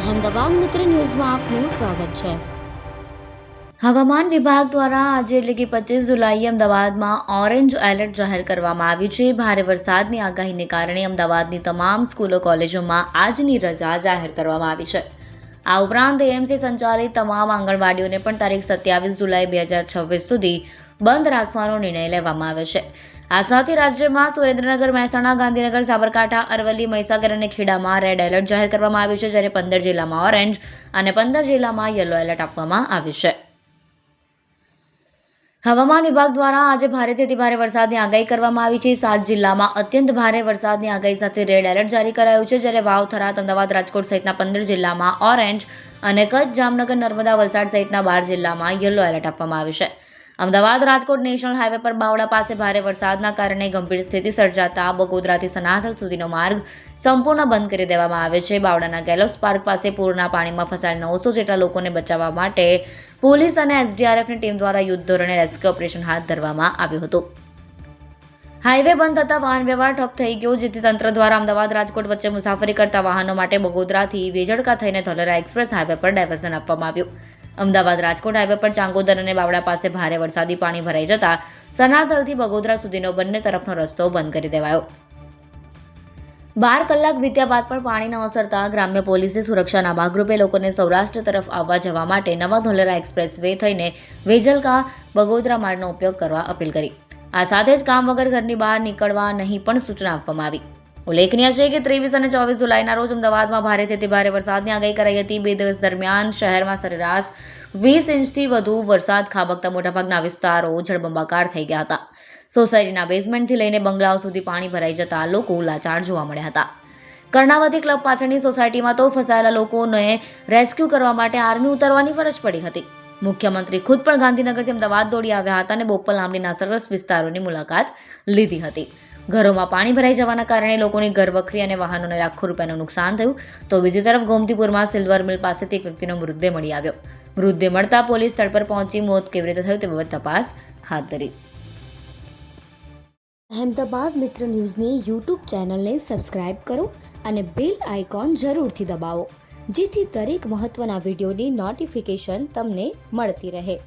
અહેમદાબાદ મિત્ર ન્યૂઝમાં આપનું સ્વાગત છે। હવામાન વિભાગ દ્વારા આજે એટલે કે 25 જુલાઈએ અમદાવાદમાં ઓરેન્જ એલર્ટ જાહેર કરવામાં આવ્યું છે। ભારે વરસાદની આગાહીને કારણે અમદાવાદની તમામ સ્કૂલો કોલેજોમાં આજની રજા જાહેર કરવામાં આવી છે। આ ઉપરાંત એએમસી સંચાલિત તમામ આંગણવાડીઓને પણ તારીખ 27 જુલાઈ 2026 સુધી બંધ રાખવાનો નિર્ણય લેવામાં આવ્યો છે। આ સાથે રાજ્યમાં સુરેન્દ્રનગર, મહેસાણા, ગાંધીનગર, સાબરકાંઠા, અરવલ્લી, મહીસાગર અને ખેડામાં રેડ એલર્ટ જાહેર કરવામાં આવ્યું છે, જ્યારે 15 જિલ્લામાં ઓરેન્જ અને 15 જિલ્લામાં યલો એલર્ટ આપવામાં આવ્યું છે। હવામાન વિભાગ દ્વારા આજે ભારેથી અતિ ભારે વરસાદની આગાહી કરવામાં આવી છે। 7 જિલ્લામાં અત્યંત ભારે વરસાદની આગાહી સાથે રેડ એલર્ટ જારી કરાયું છે, જ્યારે વાવ, થરાદ, અમદાવાદ, રાજકોટ સહિતના 15 જિલ્લામાં ઓરેન્જ અને કચ્છ, જામનગર, નર્મદા, વલસાડ સહિતના 12 જિલ્લામાં યલો એલર્ટ આપવામાં આવ્યું છે। અમદાવાદ રાજકોટ નેશનલ હાઈવે પર બાવળા પાસે ભારે વરસાદના કારણે ગંભીર સ્થિતિ સર્જાતા બગોદરાથી સનાથલ સુધીનો માર્ગ સંપૂર્ણ બંધ કરી દેવામાં આવ્યો છે। બાવળાના ગેલોસ પાર્ક પાસે પૂરના પાણીમાં ફસાયેલ 900 જેટલા લોકોને બચાવવા માટે પોલીસ અને એસડીઆરએફની ટીમ દ્વારા યુદ્ધ ધોરણે રેસ્ક્યુ ઓપરેશન હાથ ધરવામાં આવ્યું હતું। હાઈવે બંધ થતાં વાહન વ્યવહાર ઠપ થઈ ગયો, જેથી તંત્ર દ્વારા અમદાવાદ રાજકોટ વચ્ચે મુસાફરી કરતા વાહનો માટે બગોદરાથી વેજળકા થઈને ધોલેરા એક્સપ્રેસ હાઈવે પર ડાયવર્ઝન આપવામાં આવ્યું। અમદાવાદ રાજકોટ હાઈવે પર ચાંગોદર અને બાવળા પાસે ભારે વરસાદી પાણી ભરાઈ જતા સનાથલથી બગોદરા સુધીનો બંને તરફનો રસ્તો બંધ કરી દેવાયો। 12 કલાક વીત્યા બાદ પણ પાણી ન ઓસરતા ગ્રામ્ય પોલીસે સુરક્ષાના ભાગરૂપે લોકોને સૌરાષ્ટ્ર તરફ આવવા જવા માટે નવા ધોલેરા એક્સપ્રેસ વે થઈને વેજલકા બગોદરા માર્ગનો ઉપયોગ કરવા અપીલ કરી। આ સાથે જ કામ વગર ઘરની બહાર નીકળવા નહીં પણ સૂચના આપવામાં આવી। ઉલ્લેખનીય છે કે 23 અને 24 જુલાઈના રોજ અમદાવાદમાં ભારેથી અતિ ભારે વરસાદની આગાહી કરાઈ હતી। 2 દિવસ દરમિયાન શહેરમાં સરેરાશ 20 ઇંચથી વધુ વરસાદ ખાબકતા મોટાભાગના વિસ્તારો જળબંબાકાર થઈ ગયા હતા। સોસાયટીના બેઝમેન્ટથી લઈને બંગલાઓ સુધી પાણી ભરાઈ જતા લોકો લાચાર જોવા મળ્યા હતા। કર્ણાવતી ક્લબ પાછળની સોસાયટીમાં તો ફસાયેલા લોકોને રેસ્ક્યુ કરવા માટે આર્મી ઉતરવાની ફરજ પડી હતી। મુખ્યમંત્રી ખુદ પણ ગાંધીનગરથી અમદાવાદ દોડી આવ્યા હતા અને બોપલ આંબલીના સરસ વિસ્તારોની મુલાકાત લીધી હતી। ઘરોમાં પાણી ભરાઈ જવાના કારણે લોકોની ઘરવખરી અને વાહનોને લાખો રૂપિયાનું નુકસાન થયું, તો બીજી તરફ ગોમતીપુરમાં સિલ્વર મિલ પાસેથી એક વ્યક્તિનો મૃતદેહ મળી આવ્યો। મૃતદેહ મળતા પોલીસ સ્થળ પર પહોંચી મોત કેવી રીતે થયું તે બાબતે તપાસ હાથ ધરી। અહેમદાબાદ મિત્ર ન્યૂઝની યુટ્યુબ ચેનલને સબસ્ક્રાઇબ કરો અને બેલ આઇકોન જરૂરથી દબાવો, જેથી દરેક મહત્વના વિડીયોની નોટિફિકેશન તમને મળતી રહે।